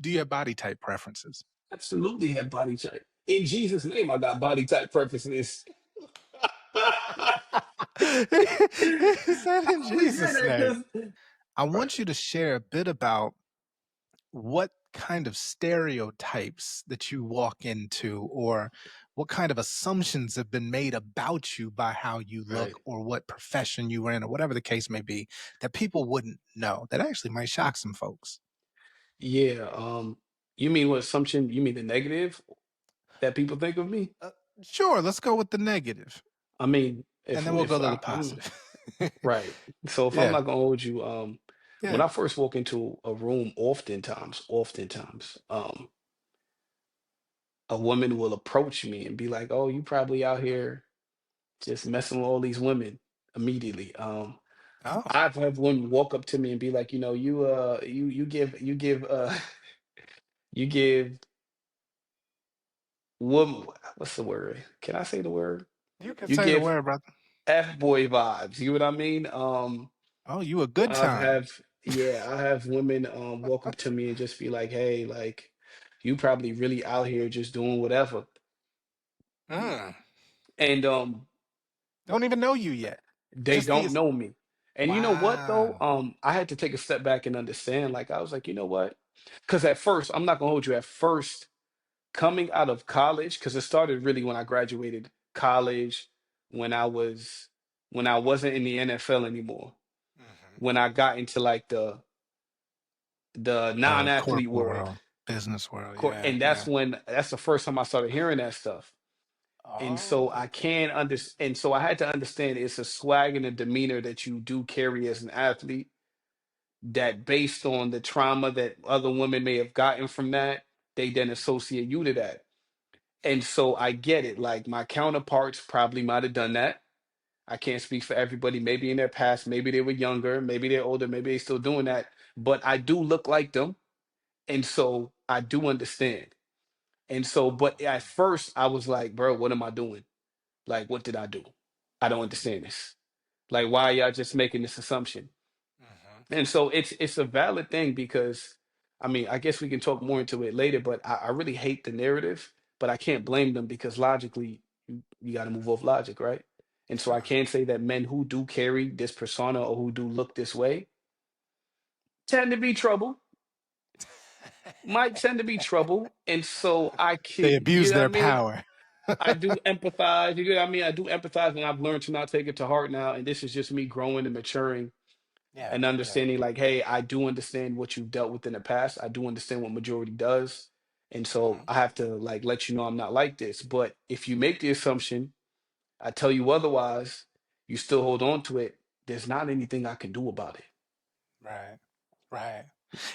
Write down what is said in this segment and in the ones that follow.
do you have body type preferences? Absolutely have body type. In Jesus' name, I got body type preferences. He said in I always say Jesus' that name. because I right. want you to share a bit about what kind of stereotypes that you walk into, or what kind of assumptions have been made about you by how you look Right. or what profession you were in or whatever the case may be, that people wouldn't know, that actually might shock some folks. Yeah. You mean what assumption? You mean the negative that people think of me? Uh, sure, let's go with the negative, I mean, and if then we'll go to the I'm positive. right. So if I'm Yeah, not gonna hold you, when yeah. I first walk into a room, oftentimes, a woman will approach me and be like, "Oh, you probably out here just messing with all these women." Immediately. Oh, I've had women walk up to me and be like, you give you give woman, what's the word? Can I say the word? you can You say the give word, brother. F boy vibes. You know what I mean? Oh, you a good I've time. have yeah, I have women walk up to me and just be like, "Hey, like you probably really out here just doing whatever." Mm. And Don't even know you yet. they Just don't these. know me. And you know what though? Wow. I had to take a step back and understand. Like I was like, you know what? Because at first, I'm not gonna hold you. At first, coming out of college, because it started really when I graduated college, when I was when I wasn't in the NFL anymore, Mhm. when I got into like the Corp non-athlete world. world, business world. Yeah, And yeah. that's the first time I started hearing that stuff. And so Oh. I can understand, and so I had to understand it's a swag and a demeanor that you do carry as an athlete that based on the trauma that other women may have gotten from that, they then associate you to that. And so I get it. Like my counterparts probably might have done that. I can't speak for everybody. Maybe in their past, maybe they were younger, maybe they're older, maybe they're still doing that. But I do look like them. And so I do understand. And so, but at first I was like, bro, what am I doing? Like, what did I do? I don't understand this. Like, why are y'all just making this assumption? Mhm. And so it's a valid thing because I mean, I guess we can talk more into it later, but I really hate the narrative, but I can't blame them because logically you got to move off logic, right? And so I Sure. can say that men who do carry this persona or who do look this way tend to be trouble, might tend to be trouble. And so I They can, you abuse know what their I mean? power. I do empathize. You know what I mean? I do empathize, and I've learned to not take it to heart now. And this is just me growing and maturing Yeah, and yeah. understanding, like, hey, I do understand what you've dealt with in the past. I do understand what majority does. And so Mhm. I have to like let you know I'm not like this. But if you make the assumption, I tell you otherwise, you still hold on to it, there's not anything I can do about it. Right. Right.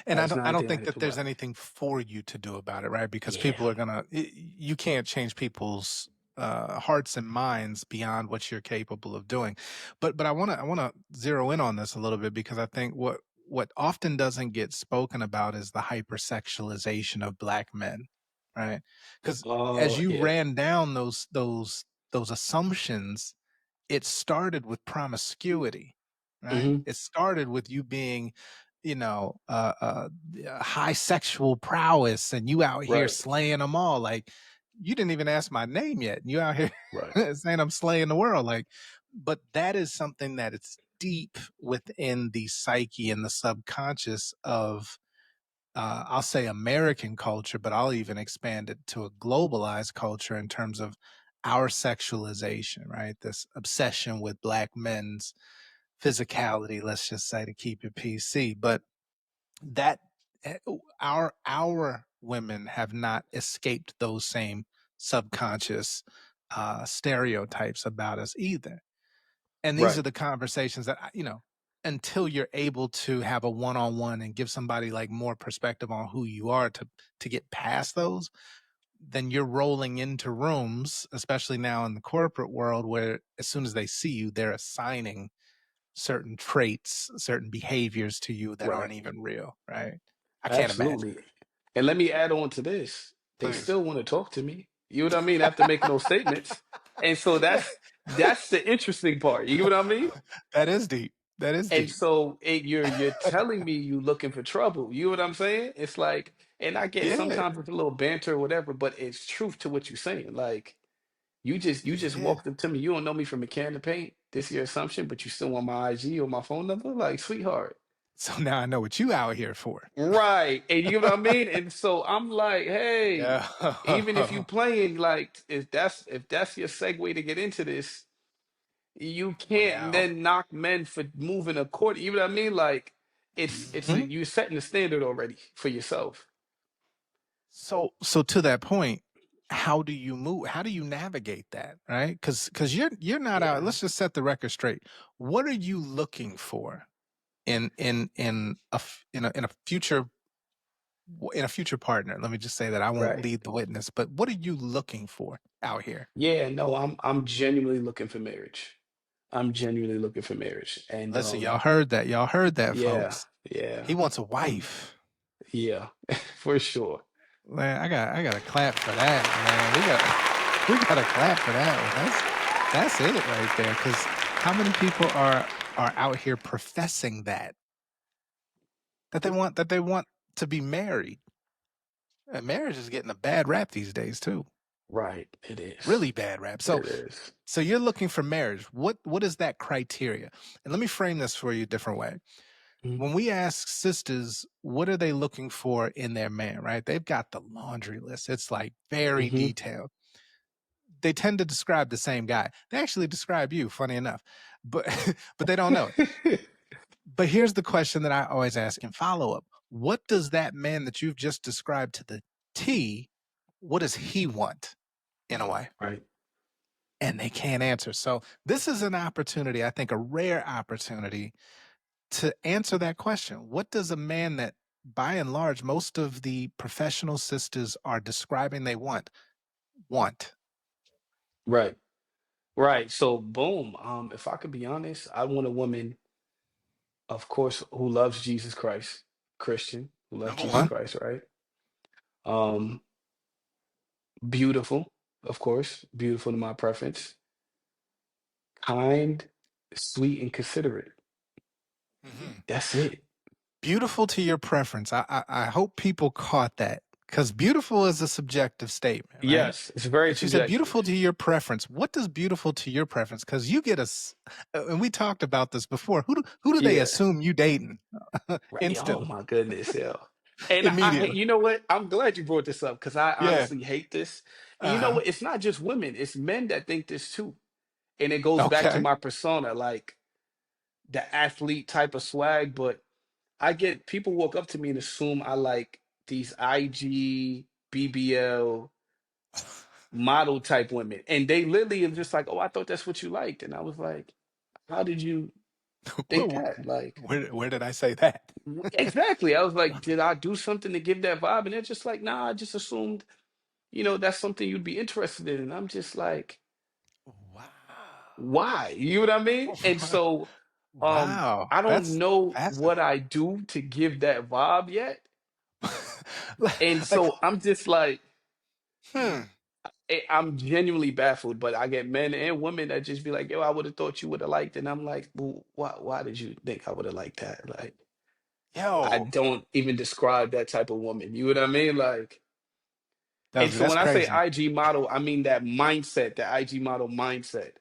And There's not I don't anything I think can that do there's about it. anything for you to do about it, right? Because Yeah. people are gonna you can't change people's hearts and minds beyond what you're capable of doing. But I wanna zero in on this a little bit, because I think what often doesn't get spoken about is the hypersexualization of black men, right? Because as Oh, you yeah. ran down those assumptions, it started with promiscuity, right? Hmm. It started with you being, high sexual prowess, and you out here Right. slaying them all. Like, you didn't even ask my name yet. You out here Right. saying I'm slaying the world. Like, but that is something that it's deep within the psyche and the subconscious of, I'll say American culture, but I'll even expand it to a globalized culture in terms of our sexualization, right? This obsession with black men's physicality, let's just say, to keep it PC. But that our women have not escaped those same subconscious stereotypes about us either. And these Right. are the conversations that until you're able to have a one-on-one and give somebody like more perspective on who you are to get past those, then you're rolling into rooms, especially now in the corporate world, where as soon as they see you, they're assigning certain traits, certain behaviors to you that Right. aren't even real, right? I can't imagine. Absolutely. And let me add on to this. They Please. still want to talk to me. You know what I mean? After making those statements. And so that's the interesting part. You know what I mean? That is deep. That is And deep. so you're telling me you looking for trouble. You know what I'm saying? It's like And I get Yeah, sometimes it's a little banter or whatever, but it's truth to what you're saying. Like you just yeah. walked up to me. You don't know me from a can of paint. This is your assumption, but you still want my IG or my phone number? Like, sweetheart. So now I know what you out here for. Right. And you know what I mean? And so I'm like, hey, Yeah. even if you playing, like, if that's your segue to get into this, you can't Well. then knock men for moving according. You know what I mean? Like, Mhm. you're setting the standard already for yourself. So to that point, how do you move? How do you navigate that, right? Because you're not out. Yeah. Let's just set the record straight. What are you looking for in a future partner? Let me just say that I won't Right. lead the witness, but what are you looking for out here? Yeah, no, I'm genuinely looking for marriage. I'm genuinely looking for marriage. And Listen, y'all heard that. Y'all heard that, yeah, folks. yeah. He wants a I'm wife. yeah, for sure. Man, I got to clap for that, man. We got to clap for that one. That's it right there. Because how many people are out here professing that they want to be married? Marriage is getting a bad rap these days too, Right. It is. really bad rap. So It is. so you're looking for marriage. What is that criteria? And let me frame this for you a different way. Mhm. When we ask sisters, what are they looking for in their man, right? They've got the laundry list. It's like very Mhm. detailed. They tend to describe the same guy. They actually describe you, funny enough, but but they don't know it. But here's the question that I always ask in follow up: what does that man that you've just described to the T? What does he want in a way? Right. And they can't answer. So this is an opportunity, I think, a rare opportunity to answer that question. What does a man that, by and large, most of the professional sisters are describing they want? Right. Right. So boom. If I could be honest, I want a woman, of course, who loves Jesus Christ, Christian, who loves Number Jesus one. Christ, right? Um, Beautiful, of course, beautiful to my preference, kind, sweet, and considerate. Mhm. That's it. Beautiful to your preference. I hope people caught that because beautiful is a subjective statement, right? Yes, it's very But you said beautiful subjective. to your preference. What does beautiful to your preference? Because you get and we talked about this before. Who do they Yeah. assume you dating Right. Oh instantly, my goodness, yeah. And immediately? you know what? I'm glad you brought this up because I Yeah. honestly hate this. And you know Uh what? It's not just women; it's men that think this too. And it goes back to Okay. my persona, like the athlete type of swag. But I get people walk up to me and assume I like these IG, BBL model type women, and they literally are just like, "Oh, I thought that's what you liked," and I was like, "How did you think Where, that?" Like, where did I say that? exactly. I was like, "Did I do something to give that vibe?" And they're just like, "Nah, I just assumed, that's something you'd be interested in." And I'm just like, Wow. "Why?" You know what I mean? And so, Wow. I don't That's know what fascinating. I do to give that vibe yet, and Like, so I'm just like. hmm. I'm genuinely baffled, but I get men and women that just be like, "Yo, I would have thought you would have liked," it. And I'm like, "Well, why did you think I would have liked that?" Like, I Yo, don't even describe that type of woman. You know what I mean? Like, and so that's when I say crazy. IG model, I mean that mindset, the IG model mindset.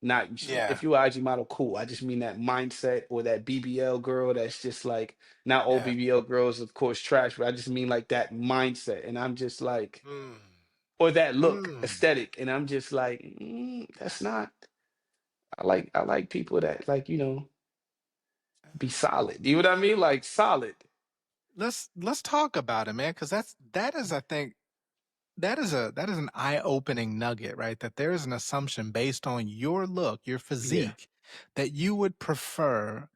Not Yeah. if you're IG model, cool. I just mean that mindset or that BBL girl that's just like not all Yeah. BBL girls, of course, trash, but I just mean like that mindset. And I'm just like, Mm. or that look Mm. aesthetic, and I'm just like, that's not. I like people that like be solid. You know what I mean? Like solid. Let's talk about it, man, because that is, I think, that is an eye-opening nugget, right? That there is an assumption based on your look, your Yeah, physique, that you would prefer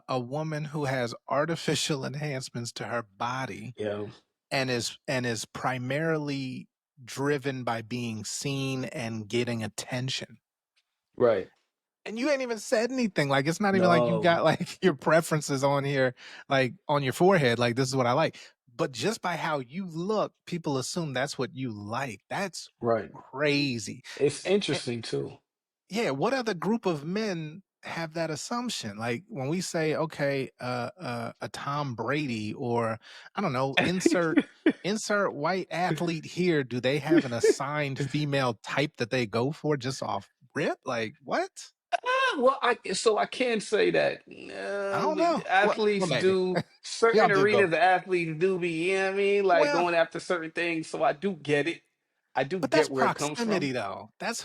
a woman who has artificial enhancements to her body yeah, and is primarily driven by being seen and getting attention. right. And you ain't even said anything. Like, it's not even like you No, got like your preferences on here, like on your forehead. Like, this is what I like. But just by how you look, people assume that's what you like. That's right. crazy. It's Eh, interesting too. yeah. What other group of men have that assumption. Like when we say, okay, a Tom Brady, or I don't know, insert white athlete here. Do they have an assigned female type that they go for just off rip? Like what? Well, I can say that I don't know. Well, athletes maybe do certain y'all do go. arenas. Athletes do be, you know what I mean, like Well, going after certain things. So I do get it. I do but that's get where it comes from. proximity though. That's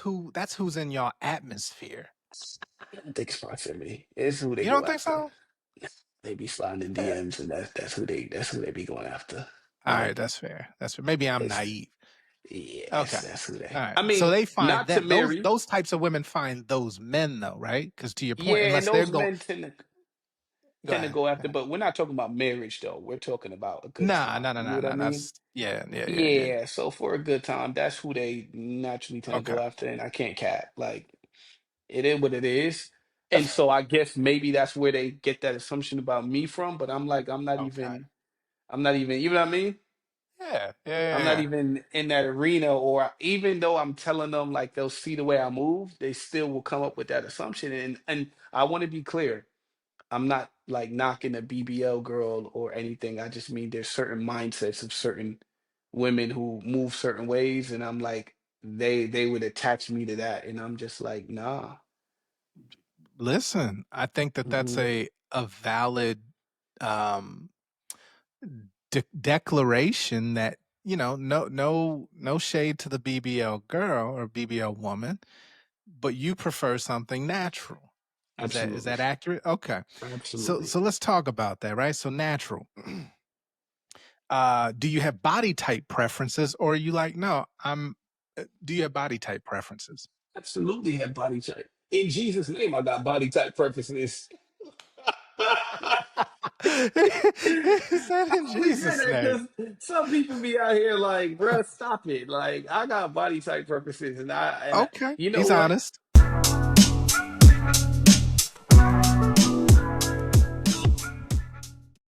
who's in your atmosphere. I don't think it's proximity. It's who they You go don't think after. so? They be sliding in Yeah. DMs, and that's who they be going after. All Like right, that's fair. That's fair. Maybe I'm it's naive. yeah, Okay. that's who All they. right. I So mean, they find not to that those marry. those types of women find those men though, right? Because to your point, Yeah, and unless they're those going, men go tend to ahead. go Go after. ahead. But we're not talking about marriage though. We're talking about a good Nah, time. no, no, You know no, what I no. mean? That's yeah, yeah, yeah, yeah. Yeah, so for a good time, that's who they naturally tend to Okay. go after, and I can't cap. Like it is what it is. And so I guess maybe that's where they get that assumption about me from, but I'm like, Okay. I'm not even, you know what I mean? Yeah, yeah, I'm yeah, not yeah. even in that arena, or even though I'm telling them like they'll see the way I move, they still will come up with that assumption. And I want to be clear. I'm not like knocking a BBL girl or anything. I just mean there's certain mindsets of certain women who move certain ways, and I'm like they would attach me to that, and I'm just like nah. Listen, I think that that's Mhm. a valid um declaration that no shade to the BBL girl or BBL woman, but you prefer something natural. Is that Absolutely, accurate? Okay. So absolutely, so let's talk about that, right? So natural. Do you have body type preferences, or are you like, no, do you have body type preferences? absolutely have body type. In Jesus' name, I got body type preferences. Is that in I only say Jesus' that name? because some people be out here like, bruh, stop it. Like, I got body type purposes, and Okay. you know He's what? honest.